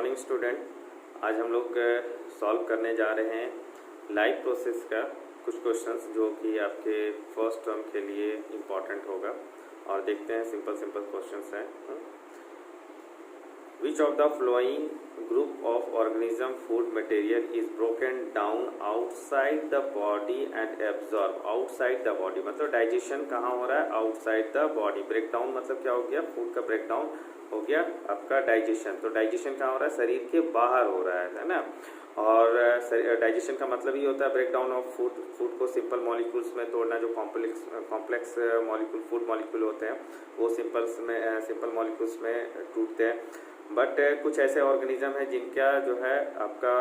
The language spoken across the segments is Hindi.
Morning student. आज हम लोग सॉल्व करने जा रहे हैं लाइफ प्रोसेस का कुछ क्वेश्चंस जो कि आपके फर्स्ट टर्म के लिए इम्पॉर्टेंट होगा। और देखते हैं, सिंपल क्वेश्चंस हैं। Which of the following group of organism food material is broken down outside the body and absorb outside the body. मतलब डाइजेशन कहाँ हो रहा है? Outside the body. Break down मतलब क्या हो गया? फूड का ब्रेक डाउन हो गया आपका डाइजेशन। तो डाइजेशन कहाँ हो रहा है? शरीर के बाहर हो रहा है ना। और डाइजेशन का मतलब ही होता है ब्रेक डाउन ऑफ फूड को सिंपल मॉलिक्यूल्स में तोड़ना। जो कॉम्प्लेक्स मॉलिक्यूल फूड मॉलिक्यूल होते हैं वो सिंपल मॉलिक्यूल्स में टूटते हैं। बट कुछ ऐसे ऑर्गेनिज्म हैं जिनका जो है आपका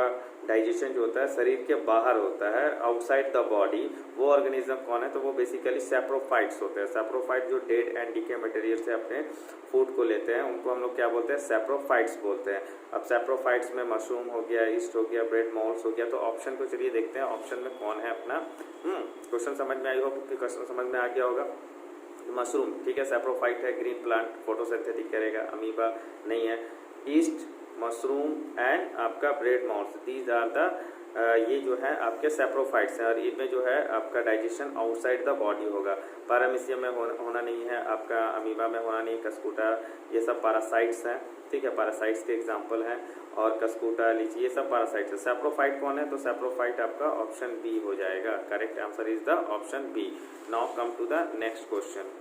डाइजेशन जो होता है शरीर के बाहर होता है, आउटसाइड द बॉडी। वो ऑर्गेनिज्म कौन है? तो वो बेसिकली सैप्रोफाइट्स होते हैं। सैप्रोफाइट जो डेड एंड डीके मटेरियल से अपने फूड को लेते हैं उनको हम लोग क्या बोलते हैं? सैप्रोफाइट्स बोलते हैं। अब सैप्रोफाइट्स में मशरूम हो गया, ईस्ट हो गया, ब्रेड मोल्ड्स हो गया। तो ऑप्शन को चलिए देखते हैं, ऑप्शन में कौन है अपना। क्वेश्चन समझ में आई होगा कि क्वेश्चन समझ में आ गया होगा। मशरूम ठीक है, सैप्रोफाइट है, ग्रीन प्लांट, फोटोसिंथेटिक करेगा, अमीबा नहीं है। ईस्ट, मशरूम एंड आपका bread mouse, these are the ये जो है आपके सैप्रोफाइट्स हैं। और इनमें जो है आपका डाइजेशन आउटसाइड द बॉडी होगा। पैरामीशियम में होना नहीं है, आपका अमीबा में होना नहीं, कस्कूटा, ये सब पैरासाइट्स हैं। ठीक है, पैरासाइट्स के एग्जाम्पल हैं। और कस्कूटा, लीची, ये सब पैरासाइट्स है। सैप्रोफाइट कौन है? तो सैप्रोफाइट आपका ऑप्शन बी हो जाएगा। Correct answer is the option B. Now come to the next question.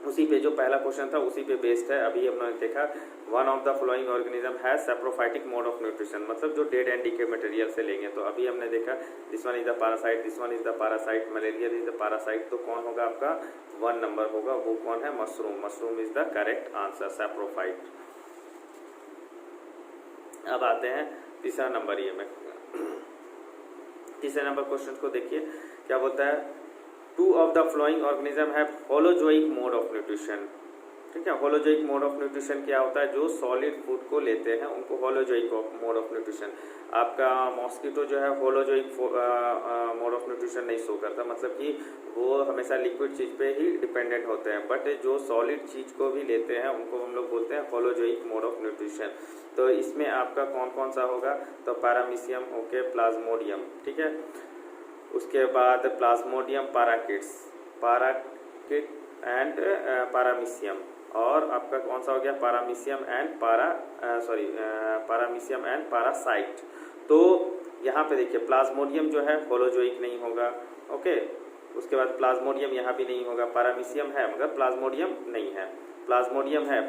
उसी पे जो पहला क्वेश्चन था उसी पे बेस्ड है। अभी हमने देखा one of the flowing organism has saprophytic mode of nutrition, मतलब जो डेड एंड डीके मटेरियल से लेंगे। तो अभी हमने देखा this one is the parasite, this one is the parasite, malaria is the parasite. तो कौन होगा आपका? 1 नंबर होगा। वो कौन है? Mushroom. Mushroom is the correct answer, saprophyte. अब आते हैं तीसरा नंबर। ये में तीसरे नंबर क्वेश्चन को देखिए क्या बोलता है। 2 of the flowing organism have holozoic mode of nutrition. ठीक है, होलोजोइक मोड ऑफ न्यूट्रिशन क्या होता है? जो सॉलिड फूड को लेते हैं उनको होलोजोइक मोड ऑफ न्यूट्रिशन। आपका मॉस्किटो जो है होलोजोइक मोड ऑफ न्यूट्रिशन नहीं शो करता, मतलब कि वो हमेशा लिक्विड चीज पे ही डिपेंडेंट होते हैं। बट जो सॉलिड चीज को भी लेते हैं उनको हम लोग बोलते हैं होलोजोइक मोड ऑफ न्यूट्रिशन। तो इसमें आपका कौन कौन सा होगा? तो पैरामीशियम, ओके, प्लाज्मोडियम, ठीक है। उसके बाद प्लाज्मोडियम, पैराकिट एंड पैरामीशियम। और आपका कौन सा हो गया? Paramecium and paramecium and parasite. तो यहाँ पे देखिए प्लाज्मोडियम जो है होलोजोइक नहीं होगा, ओके। उसके बाद प्लाज्मोडियम यहाँ भी नहीं होगा। पैरामीशियम है मगर प्लाज्मोडियम नहीं है। प्लाज्मोडियम है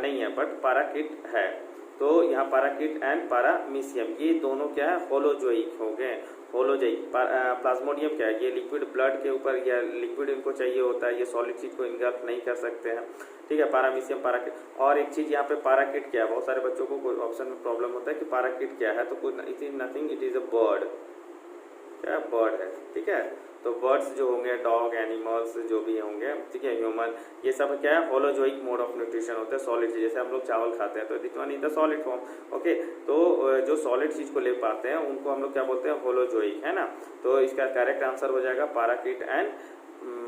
नहीं है बट पैराकिट है। तो यहाँ पैराकिट एंड पैरामीशियम ये दोनों क्या है? होलोजोइक हो गए। होलोजोइक। प्लाज्मोडियम क्या है? ये लिक्विड ब्लड के ऊपर या लिक्विड इनको चाहिए होता है, ये सॉलिड चीज को इंगल्फ नहीं कर सकते हैं। ठीक है, पैरामीशियम, पैराकिट। और एक चीज यहाँ पे पैराकिट क्या है? बहुत सारे बच्चों को कोई ऑप्शन में प्रॉब्लम होता है कि पैराकिट क्या है। तो it is nothing, it is a bird. क्या? बर्ड है। ठीक है, तो बर्ड्स जो होंगे, डॉग, एनिमल्स जो भी होंगे, ठीक है, ह्यूमन, ये सब क्या है? होलोजोइक मोड ऑफ न्यूट्रिशन होते हैं। सॉलिड चीज जैसे हम लोग चावल खाते हैं तो this one is the solid form, okay. तो जो सॉलिड चीज को ले पाते हैं उनको हम लोग क्या बोलते हैं? होलोजोइक, है ना। तो इसका करेक्ट आंसर हो जाएगा पैराकिट एंड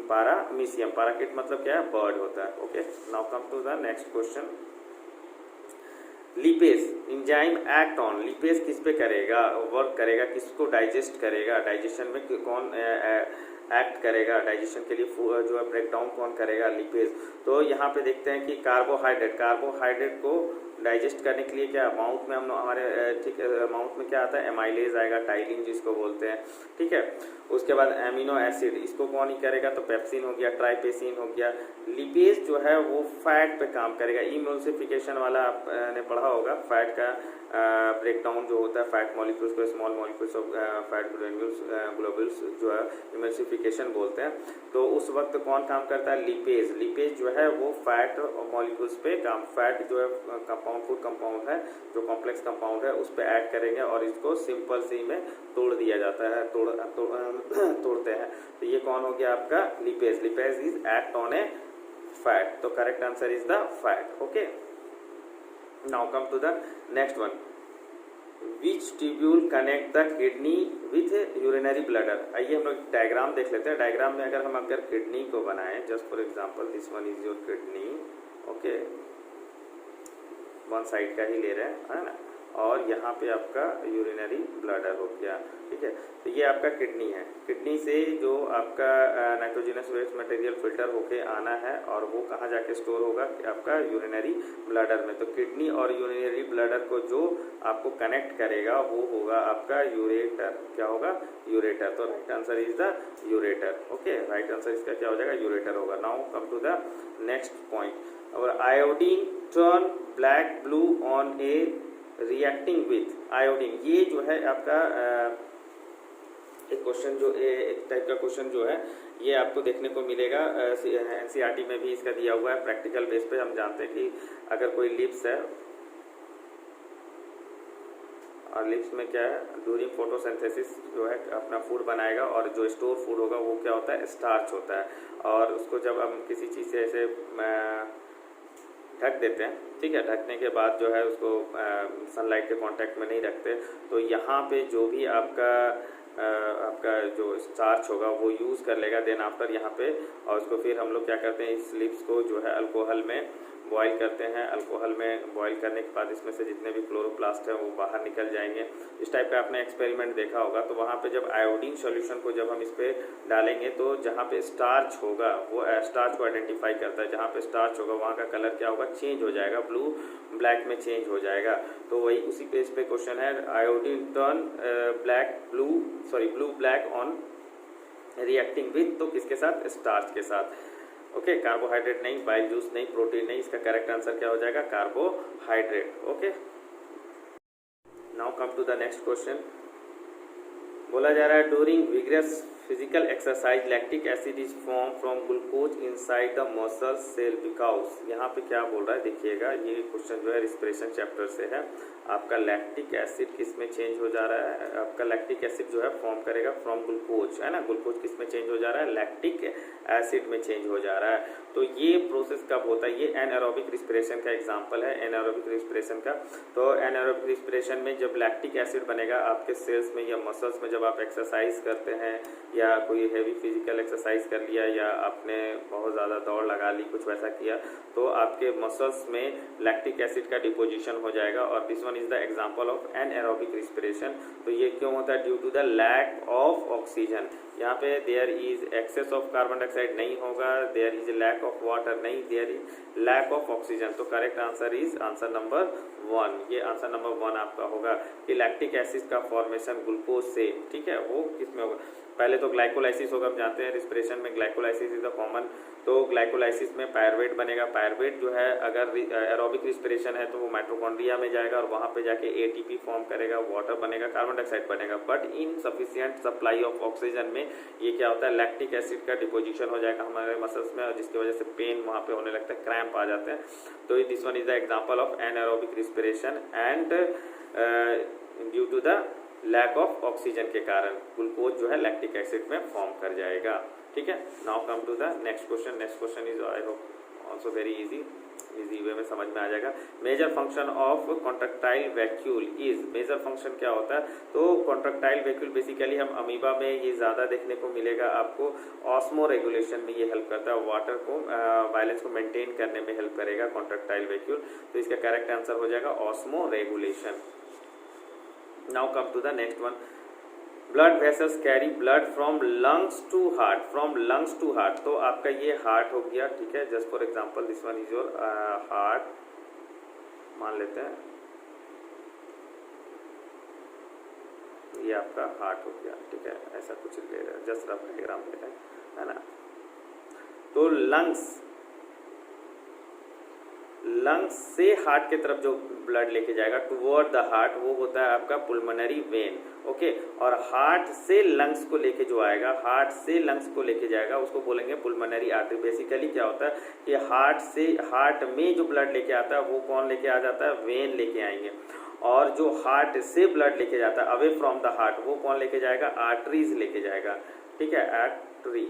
पैरामीशियम। पैराकिट मतलब क्या है? बर्ड होता है, okay. Now come to the next question. Lipase enzyme act on, lipase किस पे करेगा? वर्क करेगा, किसको डाइजेस्ट करेगा? डाइजेशन में कौन एक्ट करेगा? डाइजेशन के लिए जो है ब्रेक डाउन कौन करेगा? लिपेज। तो यहाँ पे देखते हैं कि कार्बोहाइड्रेट को डाइजेस्ट करने के लिए क्या माउथ में हम हमारे ठीक है माउथ में क्या आता है? एमाइलेज आएगा, टाइलिन जिसको बोलते हैं, ठीक है। उसके बाद एमिनो एसिड, इसको कौन ही करेगा? तो पेप्सिन हो गया, ट्राइपेसिन हो गया। लिपेज जो है वो फैट पे काम करेगा। इमल्सिफिकेशन वाला आपने पढ़ा होगा, फैट का ब्रेकडाउन जो होता है, फैट मॉलिक्यूल्स को small molecules of fat globules जो है इमल्सिफिकेशन बोलते हैं। तो उस वक्त कौन काम करता है? लिपेज। लिपेज जो है वो फैट मॉलिक्यूल्स पे काम, फैट जो है कंपाउंड, फूड कंपाउंड है, जो कॉम्प्लेक्स कंपाउंड है उस पर ऐड करेंगे और इसको सिंपल सी में तोड़ दिया जाता है, तोड़ते हैं। तो ये कौन हो गया आपका? Lipase. Lipase is act on a fat. तो correct answer is the fat, okay. Now come to the next one. Which tubule connect the kidney with urinary bladder. आइए हम लोग डायग्राम देख लेते हैं। डायग्राम में अगर किडनी को बनाएं, just for example this one is your kidney, okay. One side का ही ले रहे हैं, है ना। और यहाँ पे आपका यूरिनरी ब्लैडर हो गया, ठीक है। तो ये आपका किडनी है। किडनी से जो आपका नाइट्रोजनस वेस्ट मटेरियल फिल्टर होके आना है और वो कहाँ जाके स्टोर होगा, आपका यूरिनरी ब्लैडर में। तो किडनी और यूरिनरी ब्लैडर को जो आपको कनेक्ट करेगा वो होगा आपका यूरेटर। क्या होगा? यूरेटर। तो right answer is the ureter. Okay, right answer इसका क्या हो जाएगा? यूरेटर होगा। Now come to the next point. और iodine turn black blue on a reacting with iodine. ये जो है आपका एक क्वेश्चन, जो एक टाइप का क्वेश्चन जो है ये आपको देखने को मिलेगा एनसीईआरटी में भी इसका दिया हुआ है प्रैक्टिकल बेस पे। हम जानते हैं कि अगर कोई लिप्स है और लिप्स में क्या है, ड्यूरिंग फोटोसिंथेसिस जो है अपना फूड बनाएगा और जो स्टोर फूड होगा वो क्या होता है? स्टार्च होता है। और उसको जब हम किसी चीज़ से ऐसे ढक देते हैं, ठीक है, ढकने के बाद जो है उसको सनलाइट के कांटेक्ट में नहीं रखते, तो यहाँ पे जो भी आपका जो स्टार्च होगा वो यूज़ कर लेगा देन आफ्टर यहाँ पे। और उसको फिर हम लोग क्या करते हैं, इस लिप्स को जो है अल्कोहल में बॉईल करते हैं। अल्कोहल में बॉईल करने के बाद इसमें से जितने भी क्लोरोप्लास्ट हैं वो बाहर निकल जाएंगे। इस टाइप का आपने एक्सपेरिमेंट देखा होगा। तो वहाँ पे जब आयोडीन सॉल्यूशन को जब हम इस पर डालेंगे तो जहाँ पे स्टार्च होगा वो स्टार्च को आइडेंटिफाई करता है। जहाँ पे स्टार्च होगा वहाँ का कलर क्या होगा? चेंज हो जाएगा, ब्लू ब्लैक में चेंज हो जाएगा। तो वही उसी पेज पे क्वेश्चन है, iodine turn blue black on reacting with, तो किसके साथ? स्टार्च के साथ। ओके, कार्बोहाइड्रेट नहीं, बाइल जूस नहीं, प्रोटीन नहीं, इसका करेक्ट आंसर क्या हो जाएगा? Carbohydrate. Okay, now come to the next question. बोला जा रहा है during vigorous physical exercise lactic acid is form from glucose inside the muscle cell because. यहाँ पे क्या बोल रहा है देखिएगा, ये क्वेश्चन जो है रिस्पिरेशन चैप्टर से है। आपका लैक्टिक एसिड किस में चेंज हो जा रहा है? आपका लैक्टिक एसिड जो है फॉर्म करेगा फ्रॉम ग्लूकोज, है ना। ग्लूकोज किस में चेंज हो जा रहा है? लैक्टिक एसिड में चेंज हो जा रहा है। तो ये प्रोसेस कब होता है? ये एनारोबिक रिस्पिरेशन का एग्जाम्पल है, एनारोबिक रिस्पिरेशन का। तो एनारोबिक रिस्पिरेशन में जब लैक्टिक एसिड बनेगा आपके सेल्स में या मसल्स में, जब आप एक्सरसाइज करते हैं या कोई हैवी फिजिकल एक्सरसाइज कर लिया या आपने बहुत ज़्यादा दौड़ लगा ली, कुछ वैसा किया, तो आपके मसल्स में लैक्टिक एसिड का डिपोजिशन हो जाएगा। और this one is the example of anaerobic respiration. तो ये क्यों होता है? Due to the lack of oxygen. यहाँ पे there is excess of carbon dioxide नहीं होगा, there is lack of water नहीं, there is lack of oxygen. तो correct answer is answer number 1। ये आंसर नंबर 1 आपका होगा कि लैक्टिक एसिड का फॉर्मेशन ग्लूकोज से, ठीक है, वो किस में होगा? पहले तो ग्लाइकोलाइसिस होगा। हम जानते हैं रिस्पिरेशन में ग्लाइकोलाइसिस इज द कॉमन। तो ग्लाइकोलाइसिस में पायरुवेट बनेगा। पायरुवेट जो है अगर एरोबिक रिस्पिरेशन है तो वो माइटोकॉन्ड्रिया में जाएगा और वहाँ पे जाके एटीपी फॉर्म करेगा, वाटर बनेगा, कार्बन डाइऑक्साइड बनेगा। But in sufficient supply of oxygen में ये क्या होता है? लैक्टिक एसिड का डिपोजिशन हो जाएगा हमारे मसल्स में, और जिसकी वजह से पेन वहाँ पे होने लगता है, क्रैम्प आ जाते हैं। तो this one is the example of anaerobic respiration and due to the lack of oxygen के कारण ग्लूकोज जो है लैक्टिक एसिड में फॉर्म कर जाएगा, ठीक है। Now come to the next question. Next question is I hope also very easy way में समझ में आ जाएगा। Major function of contractile vacuole is. Major function क्या होता है? तो कॉन्ट्रैक्टाइल वैक्यूल बेसिकली हम अमीबा में ये ज़्यादा देखने को मिलेगा आपको। ऑस्मो रेगुलेशन में ये हेल्प करता है, वाटर को बैलेंस को मेंटेन करने में हेल्प करेगा कॉन्ट्रैक्टाइल वैक्यूल। तो इसका करेक्ट आंसर हो जाएगा osmo regulation. Now come to the next one. Blood vessels carry blood from lungs to heart. From lungs to heart. तो आपका ये हार्ट हो गया, ठीक है। Just for example, this one is your heart. मान लेते हैं ये आपका हार्ट हो गया, ठीक है। ऐसा कुछ ले रहे हैं, जस्ट रफ डायग्राम ले रहे हैं, है ना। तो लंग्स से हार्ट की तरफ जो ब्लड लेके जाएगा टुवर्ड द हार्ट, वो होता है आपका पुल्मोनरी वेन, ओके। और हार्ट से लंग्स को लेके जो आएगा, हार्ट से लंग्स को लेके जाएगा, उसको बोलेंगे पुल्मोनरी आर्टरी। बेसिकली क्या होता है कि हार्ट में जो ब्लड लेके आता है वो कौन लेके आ जाता है? वेन लेके आएंगे। और जो हार्ट से ब्लड लेके जाता है अवे फ्रॉम द हार्ट, वो कौन लेके जाएगा? आर्टरीज लेके जाएगा, ठीक है, आर्टरी।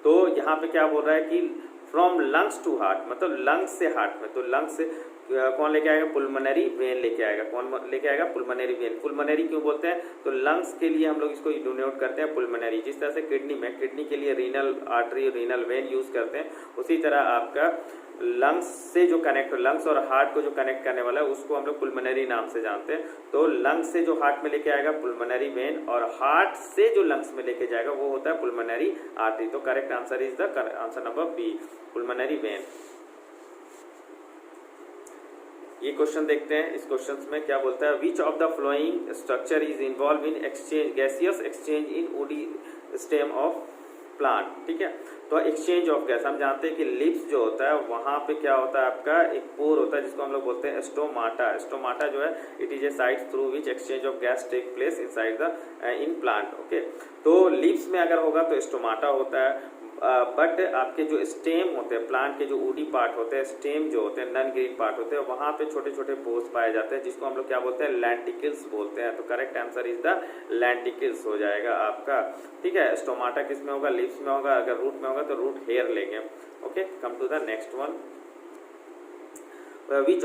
तो यहाँ पे क्या बोल रहा है कि फ्रॉम लंग्स टू हार्ट, मतलब लंग्स से हार्ट में। तो लंग्स से कौन लेके आएगा, पुलमनरी वेन लेके आएगा। कौन लेके आएगा, पुलमनरी वेन। पुलमनरी क्यों बोलते हैं, तो लंग्स के लिए हम लोग इसको डिनोट करते हैं पुलमनरी। जिस तरह से किडनी के लिए renal artery, renal vein use करते हैं, उसी तरह आपका लंग्स से जो कनेक्ट, लंग्स और हार्ट को जो कनेक्ट करने वाला है उसको हम लोग पुलमनरी नाम से जानते हैं। तो लंग्स से जो हार्ट में लेके आएगा पुलमनरी वेन, और हार्ट से जो लंग्स में लेके जाएगा वो होता है पुलमनरी आर्टरी। तो correct answer is the answer number B, pulmonary vein. ये क्वेश्चन देखते हैं। इस क्वेश्चन में क्या बोलता है, which of the following structure is involve in exchange, gaseous exchange in woody stem of plant. ठीक है, तो एक्सचेंज ऑफ गैस हम जानते हैं कि लिप्स जो होता है वहां पे क्या होता है, आपका एक पोर होता है जिसको हम लोग बोलते हैं स्टोमाटा। स्टोमाटा जो है it is a site through which exchange of gas take place inside the in plant. ओके, तो लिप्स में अगर होगा तो स्टोमाटा होता है, बट आपके जो स्टेम होते हैं, प्लांट के जो वुडी पार्ट होते हैं, स्टेम जो होते हैं, नॉन ग्रीन पार्ट होते हैं, वहां पे छोटे छोटे पोर्स पाए जाते हैं जिसको हम लोग क्या बोलते हैं, लैंटिकल्स बोलते हैं। तो करेक्ट आंसर इज द लैंटिकल्स हो जाएगा आपका। ठीक है, स्टोमाटा किस में होगा, लिप्स में होगा। अगर रूट में होगा तो रूट हेयर लेंगे। Okay, come to the next one. which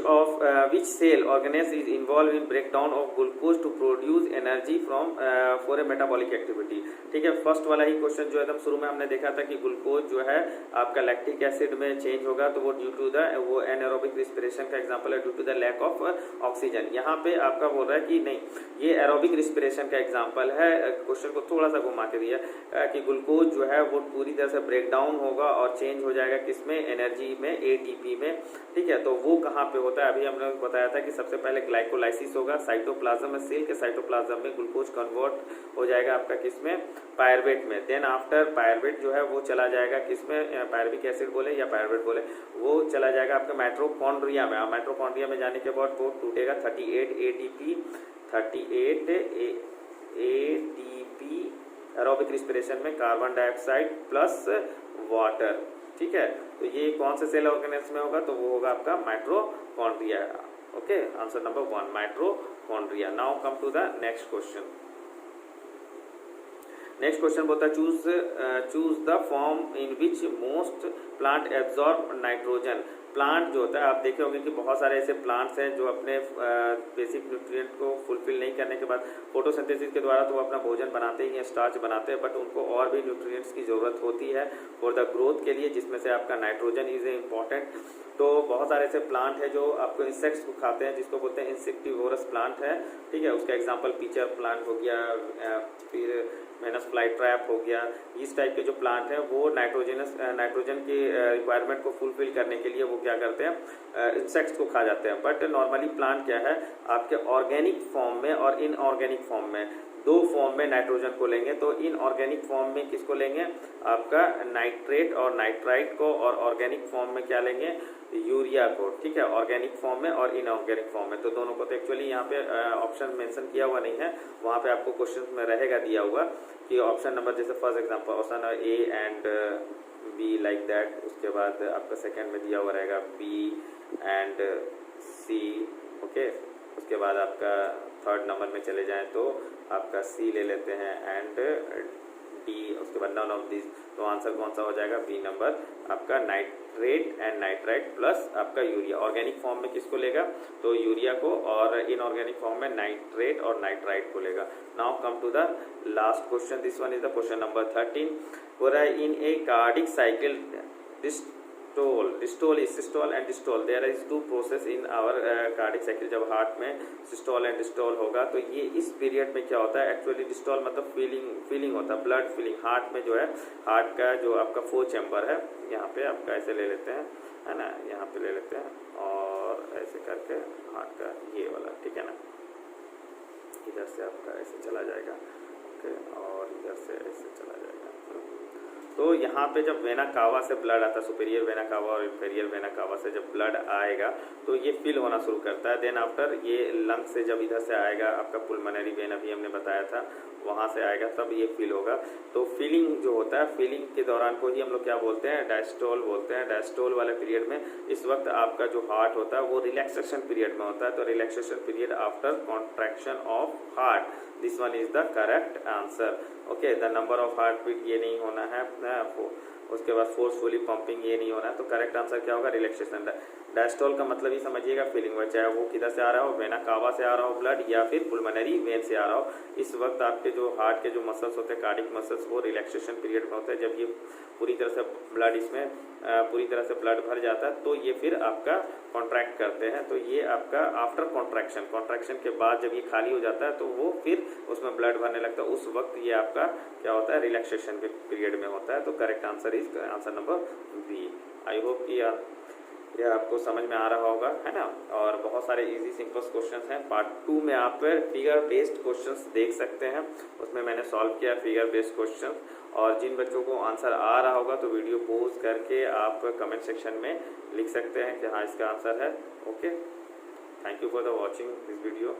cell organelle is involved in breakdown of glucose to produce energy from for a metabolic activity। ठीक है, फर्स्ट वाला ही क्वेश्चन जो एकदम शुरू में हमने देखा था कि ग्लूकोज जो है आपका लैक्टिक एसिड में चेंज होगा, तो वो ड्यू टू द वो एनारोबिक रिस्पिरेशन का एग्जांपल है, due to the lack of oxygen. यहाँ पे आपका बोल रहा है कि नहीं, ये एरोबिक रिस्पिरेशन का एग्जांपल है। क्वेश्चन को थोड़ा सा घुमा के दिया कि ग्लूकोज जो है वो पूरी तरह से ब्रेक डाउन होगा और चेंज हो जाएगा किसमें, एनर्जी में, एटीपी में। ठीक है, तो वो कहाँ पे होता है, अभी हमने बताया था कि सबसे पहले ग्लाइकोलाइसिस होगा साइटोप्लाज्म में, सेल के साइटोप्लाज्म में ग्लूकोज कन्वर्ट हो जाएगा आपका किसमें, पायरवेट में। देन आफ्टर पायरवेट जो है वो चला जाएगा किसमें, पायरविक एसिड बोले या पायरवेट बोले, वो चला जाएगा आपका माइटोकॉन्ड्रिया में। माइटोकॉन्ड्रिया में जाने के बाद वो टूटेगा 38 एटीपी, 38 एटीपी एरोबिक रिस्पिरेशन में, कार्बन डाइऑक्साइड प्लस वाटर। ठीक है, तो ये कौन से सेल ऑर्गेनेल्स में होगा, तो वो होगा आपका mitochondria. Okay, answer number 1 mitochondria. Now come to the next question. Next question बोलता है choose the form in which most plant absorb nitrogen. Plant जो होता है, आप देखे होंगे कि बहुत सारे ऐसे प्लांट्स हैं जो अपने बेसिक न्यूट्रिएंट को फुलफिल नहीं करने के बाद फोटोसिंथेसिस के द्वारा तो वो अपना भोजन बनाते ही हैं, स्टार्च बनाते हैं, बट उनको और भी न्यूट्रिएंट्स की ज़रूरत होती है फॉर द ग्रोथ के लिए, जिसमें से आपका नाइट्रोजन इज ए इम्पॉर्टेंट। तो बहुत सारे ऐसे प्लांट हैं जो आपको इंसेक्ट्स को खाते हैं, जिसको बोलते हैं इंसेक्टिवोरस प्लांट है। ठीक है, उसका एग्जाम्पल पीचर प्लांट हो गया, फिर मेनस फ्लाई ट्रैप हो गया। इस टाइप के जो प्लांट हैं वो नाइट्रोजन की रिक्वायरमेंट को फुलफिल करने के लिए वो क्या करते हैं, इंसेक्ट्स को खा जाते हैं। बट नॉर्मली प्लांट क्या है, आपके ऑर्गेनिक फॉर्म में और इनऑर्गेनिक फॉर्म में, दो फॉर्म में नाइट्रोजन को लेंगे। तो इनऑर्गेनिक फॉर्म में किसको लेंगे, आपका नाइट्रेट और नाइट्राइट को, और ऑर्गेनिक फॉर्म में क्या लेंगे, यूरिया को। ठीक है, ऑर्गेनिक फॉर्म में और इनऑर्गेनिक फॉर्म में, तो दोनों को। तो एक्चुअली यहाँ पे ऑप्शन मेंशन किया हुआ नहीं है, वहाँ पे आपको क्वेश्चन में रहेगा दिया हुआ कि ऑप्शन नंबर, जैसे first example option A and be like that, उसके बाद आपका सेकंड में दिया हुआ रहेगा बी एंड सी। ओके, उसके बाद आपका थर्ड नंबर में चले जाएं तो आपका सी ले लेते हैं एंड डी, उसके बाद नन ऑफ दिस। तो आंसर कौन सा हो जाएगा, बी नंबर आपका नाइट्रेट एंड नाइट्राइट प्लस आपका यूरिया। ऑर्गेनिक फॉर्म में किसको लेगा, तो यूरिया को, और इनऑर्गेनिक फॉर्म में नाइट्रेट और नाइट्राइट को लेगा। Now come to the last question, this one is the question number 13। हो रहा है in a cardiac cycle systole and diastole, there is two process in our cardiac cycle. जब हार्ट में सिस्टोल एंड डिस्टोल होगा तो ये इस पीरियड में क्या होता है, एक्चुअली डिस्टोल मतलब फीलिंग होता है, ब्लड फीलिंग। हार्ट में जो है, हार्ट का जो आपका 4 चैम्बर है, यहाँ पे आपका ऐसे ले लेते हैं, है ना, यहाँ पे ले लेते हैं और ऐसे करके हार्ट का ये वाला, ठीक है ना, इधर से आपका ऐसे चला जाएगा। ओके, और इधर से ऐसे चला जाएगा। तो यहाँ पे जब वेना कावा से ब्लड आता है, सुपीरियर वेना कावा और इंफीरियर वेना कावा से जब ब्लड आएगा तो ये फिल होना शुरू करता है। देन आफ्टर ये लंग से जब इधर से आएगा, आपका पुलमनरी वेन अभी हमने बताया था, वहाँ से आएगा तब ये फिल होगा। तो फीलिंग जो होता है, फीलिंग के दौरान को ही हम लोग क्या बोलते हैं, डायस्टोल बोलते हैं। डायस्टोल वाले पीरियड में इस वक्त आपका जो हार्ट होता है वो रिलैक्सेशन पीरियड में होता है। तो relaxation period after contraction of heart, this one is the correct answer. Okay, the number of heart beat ये नहीं होना है, उसके बाद फोर्सफुली पंपिंग ये नहीं होना है। तो करेक्ट आंसर क्या होगा, रिलैक्सेशन। डायस्टोल का मतलब ही समझिएगा फीलिंग हो, चाहे वो किधर से आ रहा हो, वेना कावा से आ रहा हो ब्लड या फिर पुलमोनरी वेन से आ रहा हो। इस वक्त आपके जो हार्ट के जो मसल्स होते हैं, कार्डिक मसल्स, वो रिलैक्सेशन पीरियड में होते हैं। जब ये पूरी तरह से ब्लड इसमें पूरी तरह से ब्लड भर जाता है तो ये फिर आपका कॉन्ट्रैक्ट करते हैं। तो ये आपका आफ्टर कॉन्ट्रैक्शन के बाद जब ये खाली हो जाता है तो वो फिर उसमें ब्लड भरने लगता है, उस वक्त ये आपका क्या होता है, रिलैक्सेशन के पीरियड में होता है। तो correct answer is answer number B. I hope कि यह आपको समझ में आ रहा होगा, है ना। और बहुत सारे इजी सिंपल क्वेश्चंस हैं। पार्ट 2 में आप फिगर बेस्ड क्वेश्चंस देख सकते हैं, उसमें मैंने सॉल्व किया फिगर बेस्ड क्वेश्चन। और जिन बच्चों को आंसर आ रहा होगा तो वीडियो पॉज करके आप कमेंट सेक्शन में लिख सकते हैं कि हाँ इसका आंसर है। Okay, thank you for the watching this video.